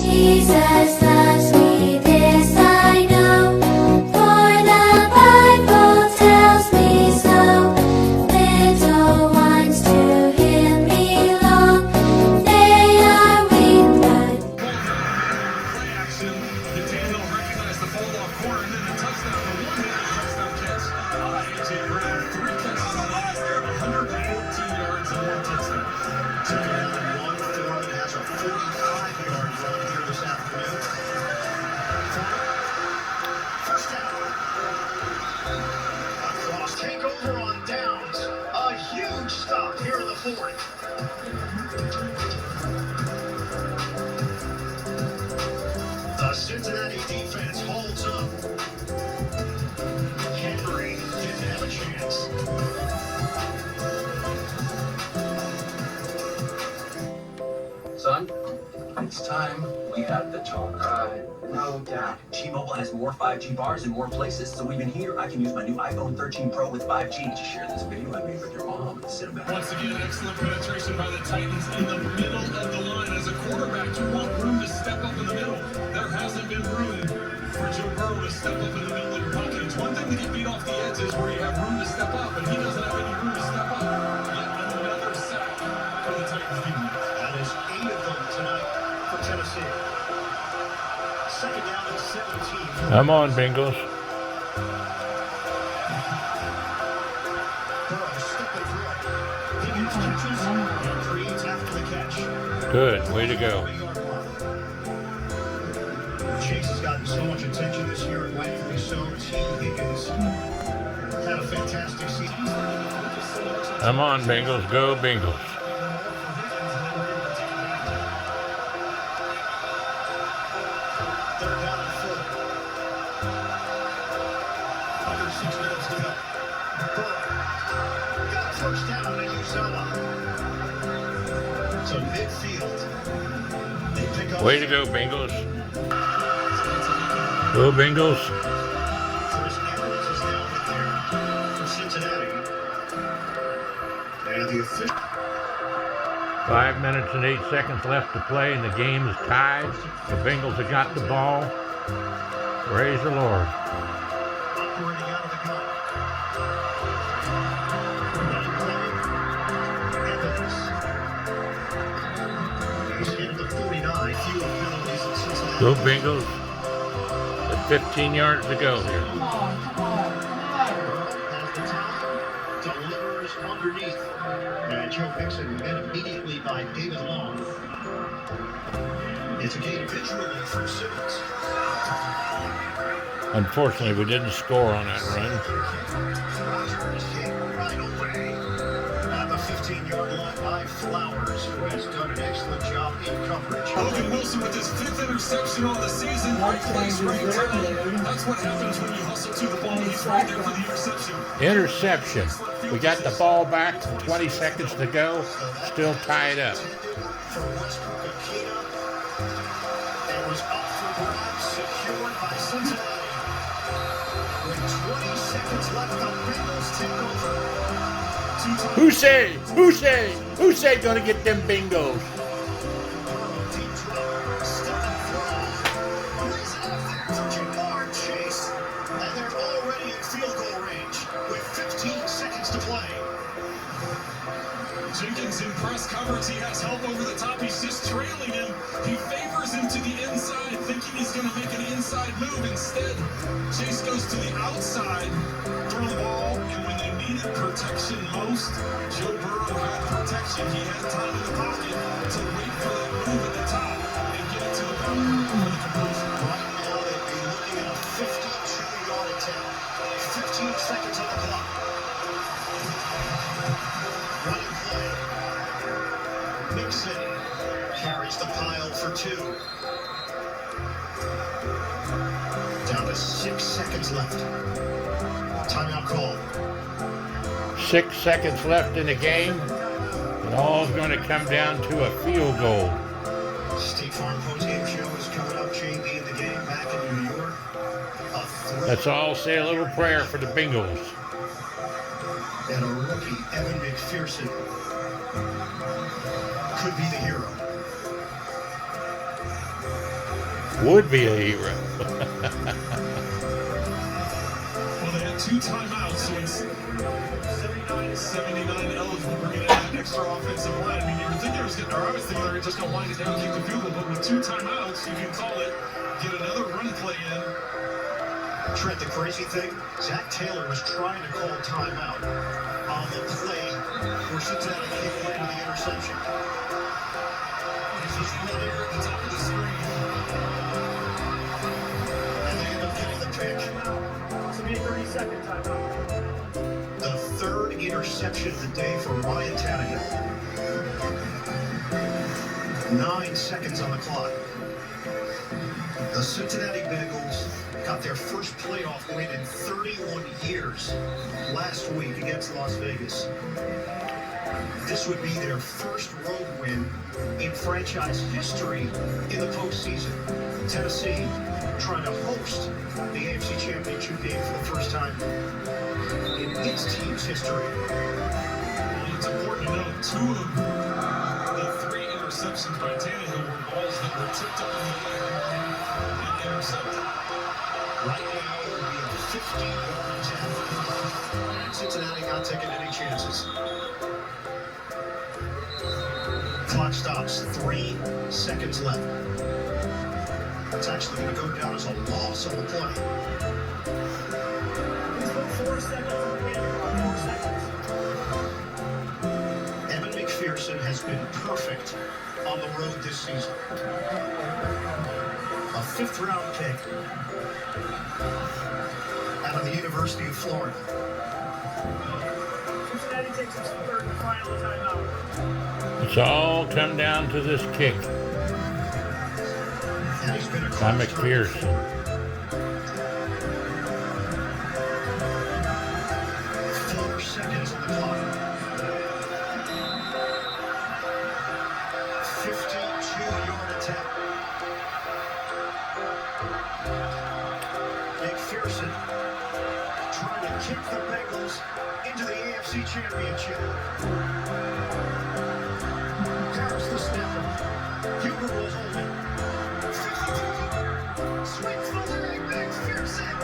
He says loves me, this I know, for the Bible tells me so. Little ones to him belong, they are weak but Play action. The Daniel recognized the fall off corner and then a touchdown. The one-handed touchdown catch by A.J. Brown. 3 catches on the year, 114 yards and 1 touchdown. Took it out in long form and has a 45-yard run here this afternoon. First down. Across, take over on downs. A huge stop here in the fourth. The Cincinnati defense holds up. Henry didn't have a chance. Son, it's time we had the talk. No doubt. T-Mobile has more 5G bars in more places, so even here I can use my new iPhone 13 Pro with 5G to share this video I made with your mom and sit back. Once again, excellent penetration by the Titans in the middle of the line. As a quarterback, you want room to step up in the middle. There hasn't been room for Joe Burrow to step up in the middle of your pocket. It's one thing to get beat off the edges where you have room to step up, but he doesn't have any room to step up. Yet another sack for the Titans defense. That is 8 of them tonight for Tennessee. Second down and 17. Come on, Bengals. Burrow stepping through. He gets catches and creates after the catch. Good. Way to go. Chase has gotten so much attention this year, and rightfully so. Team Higgins had a fantastic season. Come on, Bengals. Go, Bengals. Third down and 4. Under 6 minutes to go. Burrow got a first down to Uzoma. To midfield. They pick up. Way to go, Bengals. Go, Bengals. Chris Evans is down in there for Cincinnati. And the official. 5 minutes and 8 seconds left to play, and the game is tied. The Bengals have got the ball. Praise the Lord. Operating out of the gun. Evans. He's hit the 49. Few penalties in Cincinnati. Go, Bengals. With 15 yards to go here. Has the time. Delivers underneath. And Joe Mixon met immediately by David Long. It's a game visually from Simmons. Unfortunately, we didn't score on that run. Rodgers hit right away at the 15-yard line by Flowers, who has done an excellent job in coverage. Logan Wilson with his 5th interception on the season. Right place, right time. That's what happens when you hustle to the ball. He's right there for the interception. Interception. We got the ball back. 20 seconds to go. Still tied up. For Westbrook Akina, it was up for grabs, secured by Cincinnati. With 20 seconds left, the Bengals take over. Who say gonna get them Bengals? Deep drop, stepping through, lays it up there for Jamar Chase, and they're already in field goal range with 15 seconds to play. Jenkins in press coverage. He has help over the top. He's just trailing him. He favors him to the inside, thinking he's going to make an inside move. Instead, Chase goes to the outside, throw the ball, and when they needed protection most, Joe Burrow had protection. He had time in the pocket to wait for that move at the top and get it to the ball for the completion. Right now, they'd be looking at a 52-yard attempt. 15 seconds on the clock. Running play. Mixon carries the pile for 2. Down to 6 seconds left. Timeout call. 6 seconds left in the game. It all's going to come down to a field goal. State Farm postgame show is coming up. JB in the game back in New York. Let's all say a little prayer for the Bengals. And a rookie, Evan McPherson, could be the hero. Would be a hero. Well, they had 2 timeouts, so it's 79 eligible. We're going to add extra offensive line. I mean, you were thinking I was thinking they were just going to wind it down, keep the field goal, but with 2 timeouts, you can call it, get another run play in. Trent, the crazy thing, Zach Taylor was trying to call timeout on the play where Cincinnati came away with the interception. He's just right here at the top of the screen. And they end up getting the pick. This will be a 30-second timeout. The 3rd interception of the day for Ryan Tannehill. 9 seconds on the clock. The Cincinnati Bengals got their first playoff win in 31 years last week against Las Vegas. This would be their first road win in franchise history in the postseason. Tennessee trying to host the AFC Championship game for the first time in its team's history. Well, it's important to note 2 of the 3 interceptions by Tannehill were balls that were tipped up in the air and intercepted. Right now, it will be a 15-yard attempt. And Cincinnati not taking any chances. Clock stops. 3 seconds left. It's actually going to go down as a loss on the play. Please put 4 seconds on the game clock. 4 seconds. Evan McPherson has been perfect on the road this season. A 5th-round pick out of the University of Florida. Cincinnati takes its 3rd and final timeout. It's all come down to this kick And he's been a by McPherson. 4 seconds on the clock. 52-yard attempt. McPherson trying to kick the Bengals into the AFC Championship. Harris the snapper. Hubert will hold it. 52-yard. Sweeps the leg. McPherson.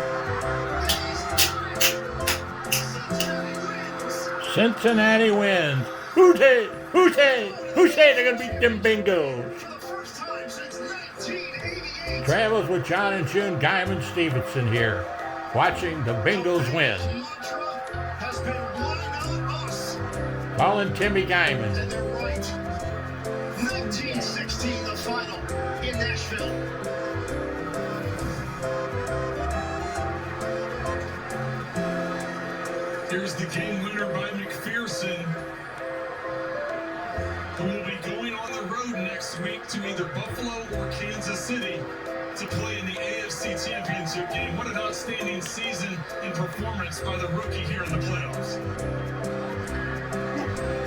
Cincinnati wins. Hootie! Hootie! Hootie! They're going to beat them Bengals. For the first time since 1988. Travels with John and June Guyman Stephenson here, watching the Bengals win. Has been one out us. Calling Timmy Guyman. And they're right. 1916, the final in Nashville. Here's the game winner by McPherson, who will be going on the road next week to either Buffalo or Kansas City to play in the AFC Championship game. What an outstanding season and performance by the rookie here in the playoffs.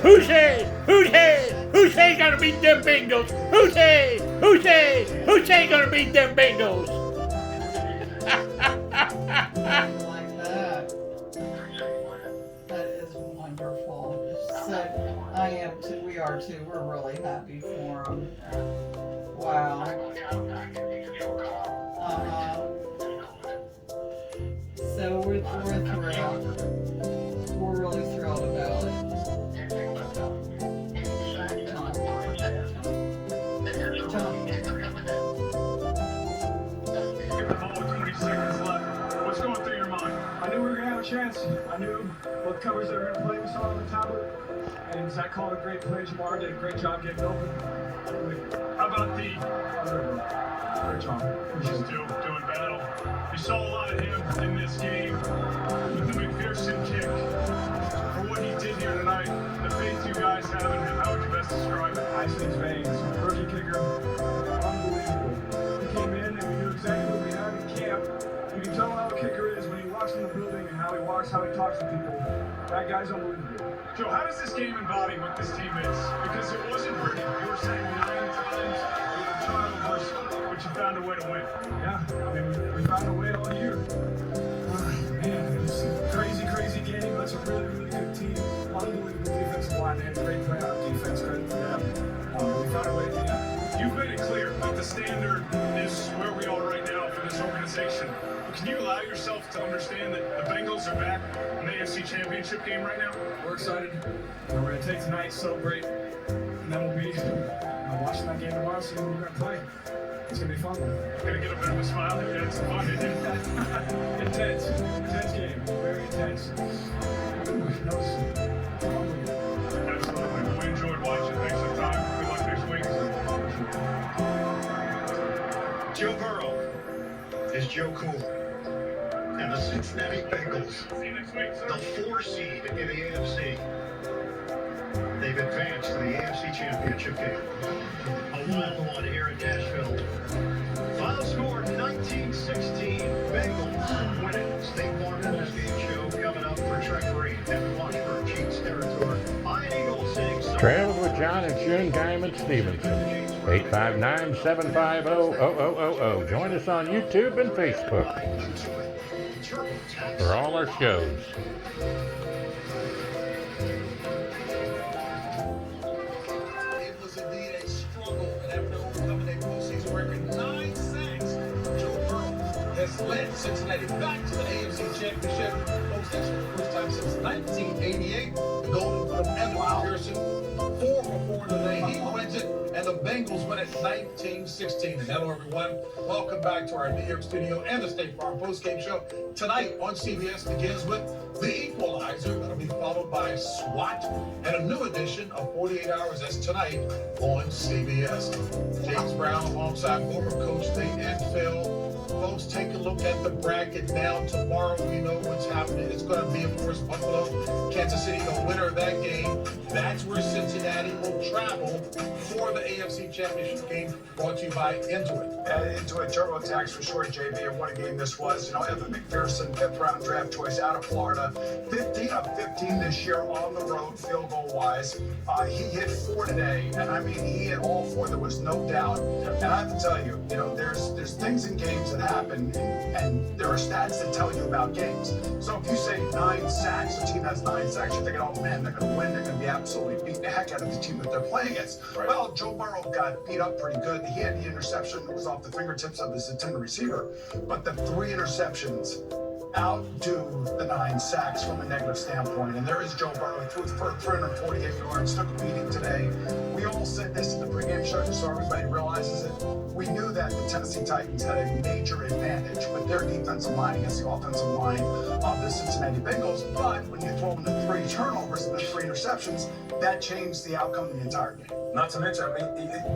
Hootie! Hootie! Hootie gonna beat them Bengals! Hootie! Hootie! Hootie gonna beat them Bengals! Like that. That is wonderful. So I am too. We are too. We're really happy for them. Wow. So we're thrilled. We're really thrilled about it. Tom. Give the ball with 20 seconds left. What's going through your mind? I knew we were going to have a chance. I knew what covers they were going to play. We saw on the tablet. And Zach called a great play. Jamar did a great job getting open. How about the great job? He's still doing battle. We saw a lot of him in this game with the McPherson kick. For what he did here tonight, the faith you guys have in him, how would you best describe it? Ice in his veins. Rookie kicker. Unbelievable. He came in and we knew exactly what we had in camp. You can tell how a kicker is when he walks in the building and how he walks, how he talks to people. That guy's unbelievable. Joe, how does this game embody what this team is? Because it wasn't pretty. You were saying 9 times with turnovers, but you found a way to win. Yeah, I mean, we found a way all year. Man, it was a crazy, crazy game. That's a really, really good team. Unbelievable defensive line. They had great playoff defense. Credit to them. We found a way at the end. You've made it clear that the standard is where we are right now for this organization. Can you allow yourself to understand that the Bengals are back in the AFC Championship game right now? We're excited. We're going to take tonight, celebrate, and then we'll be watching that game tomorrow, seeing who we're going to play. It's going to be fun. Going to get a bit of a smile here. It's fun. Intense. Intense game. Very intense. Absolutely. We enjoyed watching. Thanks for the time. Good luck next week. Joe Burrow is Joe Cool. And the Cincinnati Bengals, See you next week, sir. the 4 seed in the AFC. They've advanced to the AFC Championship game. A 1-1 here in Nashville. Final score 19-16. Bengals win it. State Farm Post Game Show coming up for Trek Green and Washburn Chiefs territory. Iron Eagles saying so. Trails with John and Shun Diamond Stephenson. 859-750-0000. Join us on YouTube and Facebook for all our shows. It was indeed a struggle, and after overcoming their postseason record 9 sacks, Joe Burrow has led Cincinnati back to the AFC Championship. Folks, that's the first time since 1988. The Golden from Evan Pearson, 4 for 4 today. He wins it, and the Bengals win it 19-16. And hello, everyone. Welcome back to our New York studio and the State Farm Postgame Show. Tonight on CBS begins with The Equalizer. That'll be followed by SWAT and a new edition of 48 Hours. That's tonight on CBS. James Brown alongside former coach Nate and Phil. Folks, take a look at the bracket now. Tomorrow we know what's happening. It's going to be, of course, Buffalo, Kansas City, the winner of that game. That's where Cincinnati will travel for the AFC Championship game, brought to you by Intuit. Intuit TurboTax for short, JB, and what a game this was. You know, Evan McPherson, 5th round draft choice out of Florida. 15 of 15 this year on the road, field goal wise. He hit 4 today, and I mean, he hit all 4. There was no doubt. And I have to tell you, you know, there's things in games that happen, and there are stats that tell you about games. So if you say 9 sacks, the team has 9 sacks, you're thinking, oh man, they're going to win. They're going to be absolutely beating the heck out of the team that they're playing against. Right. Well, Joe Burrow got beat up pretty good. He had the interception that was off the fingertips of his intended receiver, but the 3 interceptions outdo the 9 sacks from a negative standpoint. And there is Joe Burrow. He threw for 348 yards, took a beating today. We all said this in the pregame show, just so everybody realizes it. We knew that the Tennessee Titans had a major advantage with their defensive line against the offensive line of the Cincinnati Bengals. But when you throw in the 3 turnovers and the 3 interceptions, that changed the outcome of the entire game. Not to mention,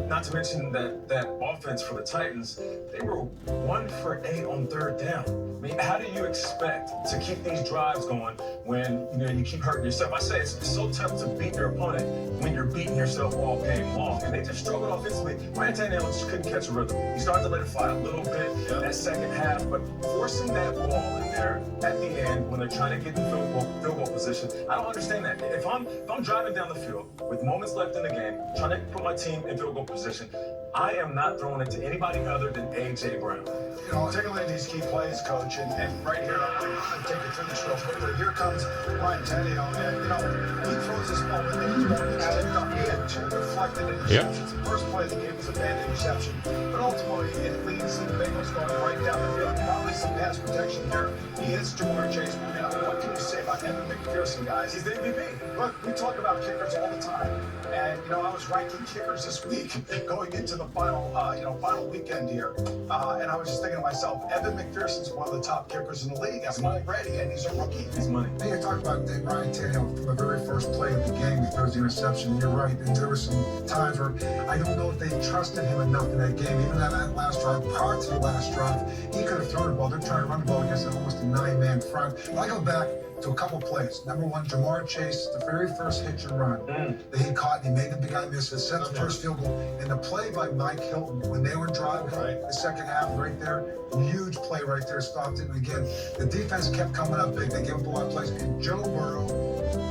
not to mention that offense for the Titans, they were 1 for 8 on 3rd down. I mean, how do you expect to keep these drives going when you keep hurting yourself? I say it's so tough to beat your opponent when you're beating yourself all game long. And they just struggled offensively. Ryan Tannehill just couldn't catch a rhythm. He started to let it fly a little bit in that second half, but forcing that ball in there at the end when they're trying to get in field goal position, I don't understand that. If I'm driving down the field with moments left in the game, trying to put my team in field goal position, I am not throwing it to anybody other than A.J. Brown. You know, take a look at these key plays, Coach, and right here, I'll take you through this real quickly. Here comes Ryan Tannehill, and, you know, he throws this ball in, and he's tipped up. He had 2 deflected interceptions. The first play of the game was a bad interception, but ultimately, it leads to the Bengals going right down the field. Probably some pass protection there. He hits Jamar Chase. You know, what can you say about Evan McPherson, guys? He's the MVP. Look, we talk about kickers all the time, and, you know, I was ranking kickers this week going into the final weekend here, and I was just thinking to myself, Evan McPherson's one of the top kickers in the league. He's money ready, and he's a rookie. He's money. Hey, you talked about Ryan Tannehill from the very first play of the game. He throws the interception, and you're right. And there were some times where I don't know if they trusted him enough in that game. Even that last drive, prior to the last drive, he could have thrown the ball. They're trying to run the ball against almost a 9-man front. But I go back to a couple plays. Number 1, Jamar Chase, the very first hitch and run that he caught, and he made the big guy miss. It set the first field goal. And the play by Mike Hilton, when they were driving the second half right there, huge play right there, stopped it. And again, the defense kept coming up big. They gave up a lot of plays. And Joe Burrow,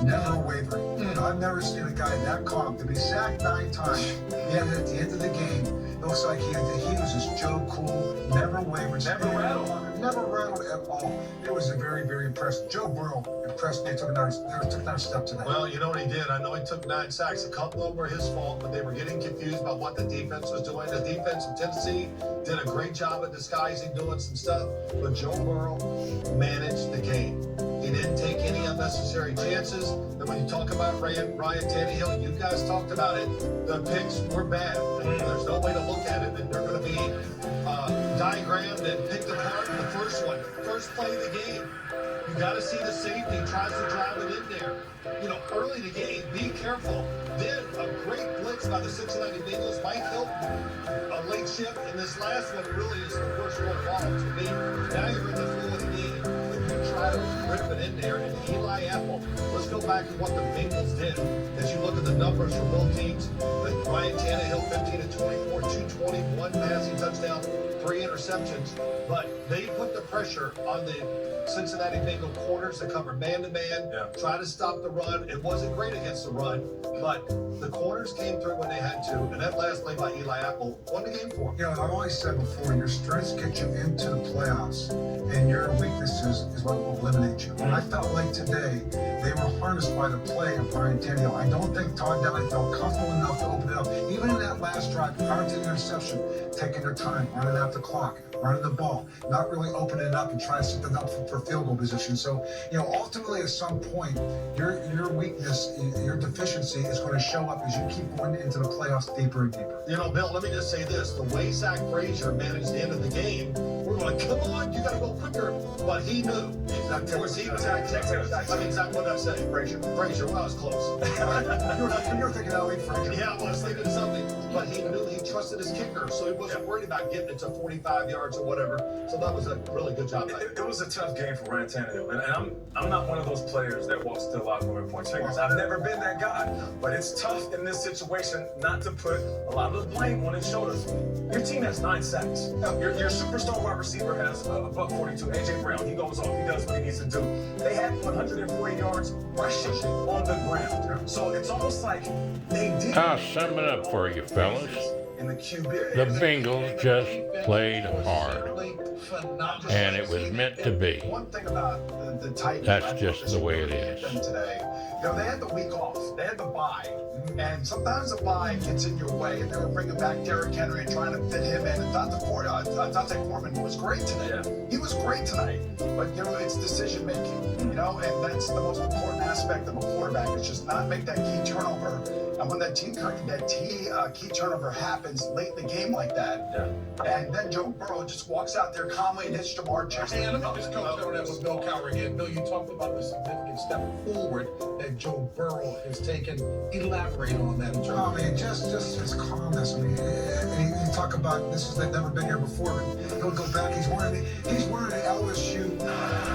never wavering. I've never seen a guy that calm to be sacked 9 times. Yet at the end of the game, it looks like he was just Joe Cool, never never wavered. Never rattled. Never rattled at all. It was very, very impressive. Joe Burrow impressed me. Took another step today. Well, you know what he did? I know he took 9 sacks. A couple of them were his fault, but they were getting confused about what the defense was doing. The defense of Tennessee did a great job of disguising, doing some stuff, but Joe Burrow managed the game. He didn't take any unnecessary chances. And when you talk about Ryan Tannehill, you guys talked about it. The picks were bad. There's no way to look at it, and they're going to be diagrammed and picked apart in the first one. First play of the game. You got to see the safety tries to drive it in there. You know, early in the game, be careful. Then a great blitz by the Cincinnati Bengals might help a late shift. And this last one really is the first one ball to me. Now you're in the flow of the game. If you try to rip it in there, and Eli Apple, let's go back to what the Bengals did. As you look at the numbers for both teams, Ryan Tannehill, 15 to 24, 221 passing touchdown, 3 interceptions. But they put the pressure on the Cincinnati Bengal corners to cover man-to-man, try to stop the run. It wasn't great against the run, but the corners came through when they had to, and that last play by Eli Apple won the game for them. You know, I've always said before, your strengths get you into the playoffs, and your weaknesses is what will eliminate you. And I felt like today, they were harnessed by the play of Ryan Tannehill. I don't think Todd Downing felt comfortable enough to open it up. Even in that last drive, prior to the interception, taking their time, running out the clock, running the ball, not really opening it up and trying to set them up for field goal position. So, you know, ultimately at some point, your weakness, your deficiency is going to show up as you keep going into the playoffs deeper and deeper. You know, Bill, let me just say this. The way Zach Frazier managed the end of the game, we're going, come on, you got to go quicker. But he knew. Of course, he was exactly what did I say? Frazier, well, I was close. you were thinking LA Frazier. Yeah, I was thinking something. But he knew he trusted his kicker, so he wasn't worried about getting it to 45 yards or whatever. So that was a really good job. It was a tough game for Ryan Tannehill, and I'm not one of those players that walks to the locker room and points fingers. I've never been that guy, but it's tough in this situation not to put a lot of the blame on his shoulders. Your team has 9 sacks. Your superstar wide receiver has a buck 42. AJ Brown, he goes off, he does what he needs to do. They had 140 yards rushing on the ground, so it's almost like they did. I'll sum it up for you, fellas. In the QB. The Bengals just played hard, and it was meant to be. One thing about the Titans, that's just the way it is. Today, you know, they had the week off, they had the bye, and sometimes the bye gets in your way, and they were bringing back Derrick Henry and trying to fit him in. And Dante Foreman was great today. Yeah. He was great tonight, but you know, it's decision making, you know, and that's the most important aspect of a quarterback. It's just not make that key turnover. And when that key turnover happens late in the game like that, and then Joe Burrow just walks out there calmly and hits Jamar Chase. Hey, let me just come over that with Bill Cowher again. Bill, you talked about the significant step forward that Joe Burrow has taken. Elaborate on that. I mean, just his calmness. I mean, and you talk about this is they've never been here before, but he'll go back. He's wearing an LSU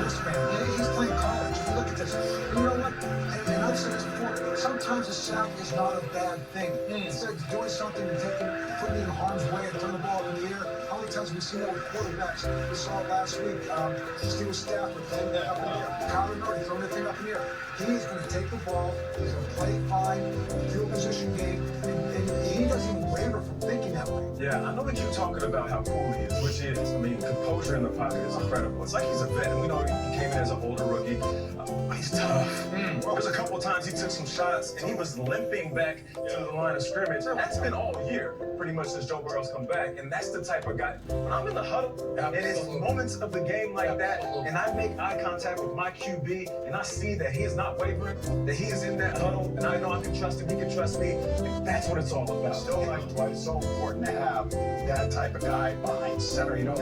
wristband. He's playing college. You look at this. You know what? And I've said this before. Sometimes a sack is not a bad thing. Instead of doing something and putting it in harm's way and throwing the ball in the air. How many times have we seen that with quarterbacks? We saw it last week. Steve Stafford throwing that up in the air. Kyler Murray throwing that thing up in the air. He is going to take the ball. He's going to play it fine, field position game, and he doesn't even waver from thinking that way. Yeah, I know they keep talking about how cool he is, which he is. I mean, composure in the pocket is incredible. It's like he's a vet, and we know he came in as an older rookie. He's tough. There's a couple of times he took some shots, and he was limping back to the line of scrimmage. That's been all year, pretty much, since Joe Burrow's come back, and that's the type of guy. When I'm in the huddle, and it's moments of the game like that, and I make eye contact with my QB, and I see that he is not wavering, that he is in that huddle, and I know I can trust him, he can trust me, and that's what it's all about. Still, like, why it's so important to have that type of guy behind center. You know,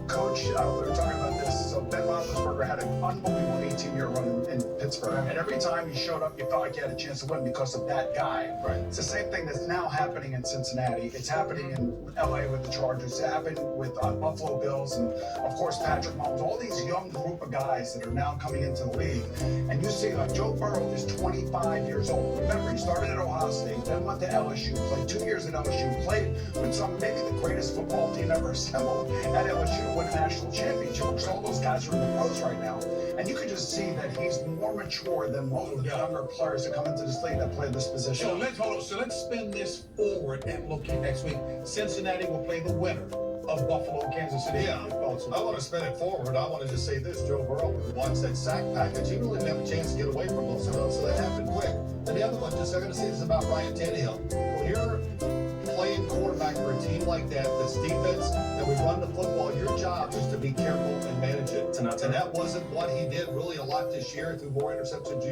Coach, we were talking about this. So Ben Roethlisberger had an unbelievable 18-year run in Pittsburgh, and every time he showed up, you felt like you had a chance to win because of that guy. Right. It's the same thing that's now happening in Cincinnati. It's happening in LA with the Chargers. It's happened with Buffalo Bills, and of course Patrick Mahomes. All these young group of guys that are now coming into the league, and you see Joe Burrow is 25 years old. Remember, he started at Ohio State, then went to LSU, played 2 years at LSU, played with maybe the greatest football team ever assembled at LSU, won a national championship. So all those guys are in the pros right now, and you can just see that he's more mature than most of the younger players that come into this league that play this position. So let's spin this forward and look at next week. Cincinnati will play the winner of Buffalo, Kansas City. Yeah, I want to spin it forward. I want to just say this: Joe Burrow watched that sack package. He really didn't have a chance to get away from most of those, so that happened quick. And the other one, just I'm going to say this about Ryan Tannehill. When you're playing quarterback for a team like that, that's defense, and we run the football, your job is to be careful and manage it. And that wasn't what he did really a lot this year through more interceptions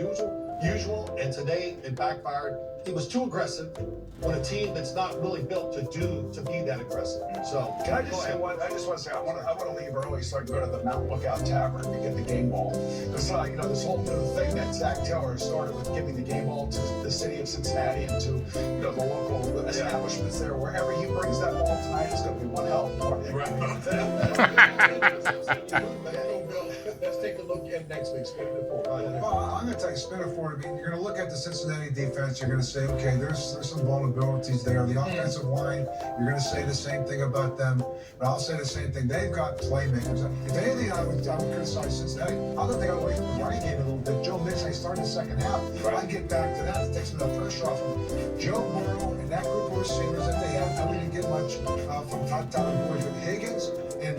usual, and today it backfired. He was too aggressive when a team that's not really built to be that aggressive. So can I just say one? I just want to say I want to leave early so I can go to the Mountain Lookout Tavern and get the game ball. It's like, you know, this whole new thing that Zach Taylor started with giving the game ball to the city of Cincinnati and to, you know, the local establishments there. Wherever he brings that ball tonight, it's going to be one hell of a party. Let's take a look at next week. Spin it forward. Well, I'm going to tell you, spin it forward. I mean, you're going to look at the Cincinnati defense. You're going to say, okay, there's some vulnerabilities there. The offensive line, you're going to say the same thing about them. But I'll say the same thing. They've got playmakers. If anything, I would criticize Cincinnati. Other thing, I would wait for the running game a little bit. Joe Mixon, he started the second half. I get back to that. It takes some of the pressure off him. Joe Burrow and that group of receivers that they have, we didn't get much from Tyler Boyd with Higgins and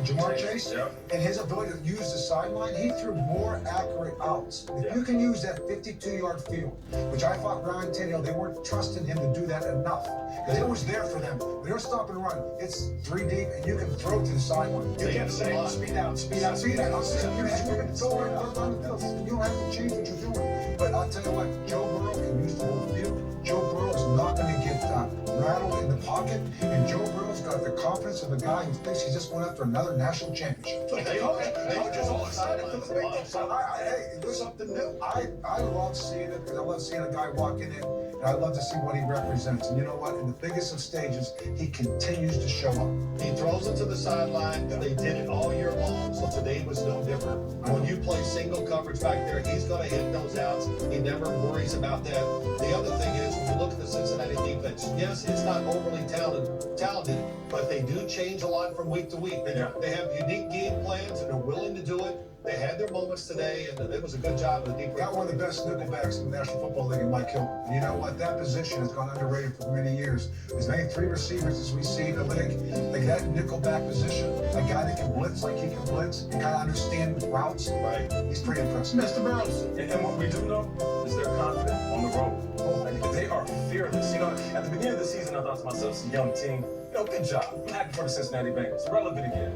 Jamar Chase, and his ability to use the sideline, he threw more accurate outs. If you can use that 52-yard field, which I thought Ryan Tannehill, they weren't trusting him to do that enough. Because it was there for them. When they were stop and run, it's 3 deep, and you can throw to the sideline. You can't say speed out. You can throw right on the field. You don't have to change what you're doing. But I'll tell you what, Joe Burrow can use the whole field. Joe Burrow is not going to get rattled in the pocket, and Joe Burrow's got the confidence of a guy who thinks he's just going after another national championship. They were just all excited for the big game. Hey, there's something new. I love seeing it because I love seeing a guy walking in, and I love to see what he represents. And you know what? In the biggest of stages, he continues to show up. He throws it to the sideline. They did it all year long, so today was no different. When you play single coverage back there, he's going to hit those outs. He never worries about that. The other thing is, when you look at the Cincinnati defense, yes, it's not overly talented, but they do change a lot from week to week. They have unique game plans, and they're willing to do it. They had their moments today, and it was a good job of the defense. Got one of the best nickelbacks in the National Football League in Mike Hilton. And you know what? That position has gone underrated for many years. There's many 3 receivers as we see in the league. Like that nickelback position, a guy that can blitz like he can blitz and kind of understand routes. Right. He's pretty impressive. Mr. Burrows. And what we do know is they're confident on the road. They are fearless. You know, at the beginning of the season, I thought to myself, it's a young team. You know, good job. I'm happy for the Cincinnati Bengals. Relevant again.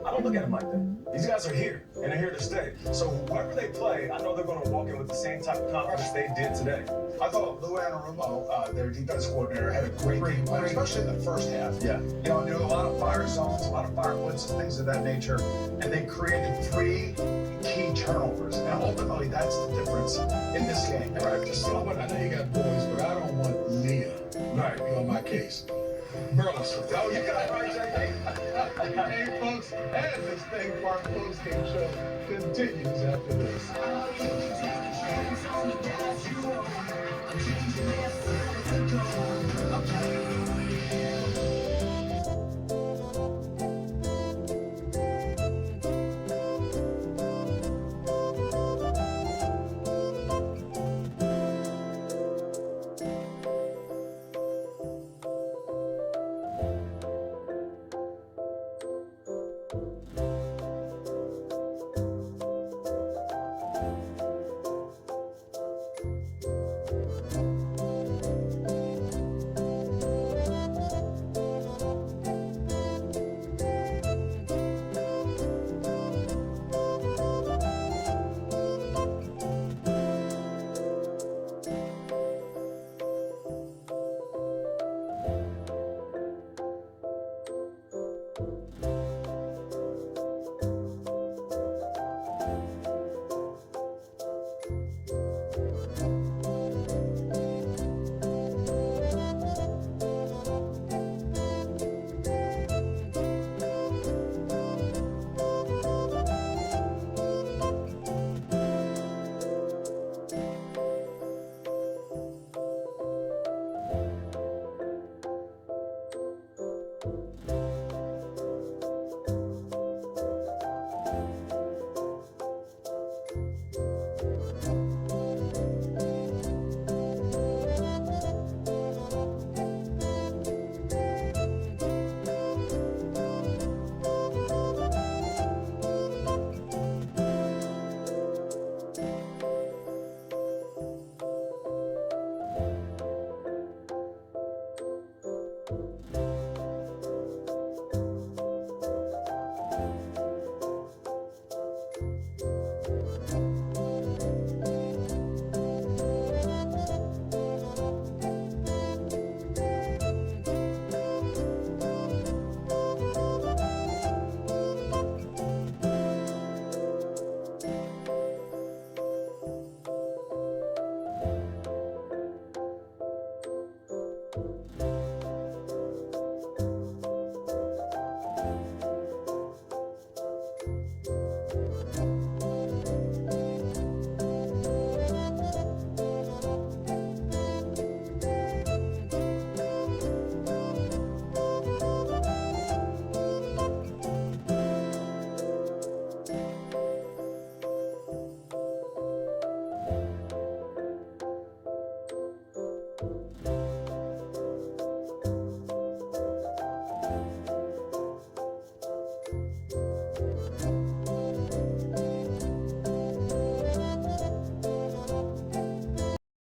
I don't look at them like that. These guys are here, and they're here to stay. So whoever they play, I know they're going to walk in with the same type of confidence they did today. I thought Lou Anarumo, their defense coordinator, had a great game plan, especially in the first half. Yeah. You know, knew a lot of fire zones, a lot of fire blitzes, things of that nature, and they created 3 key turnovers. And ultimately, that's the difference in this game. Right. Just I know you got boys, but I don't want Leah on my case. Burrows. Oh, you got it right, JP. Hey, folks, and this thing for our post-game show continues after this.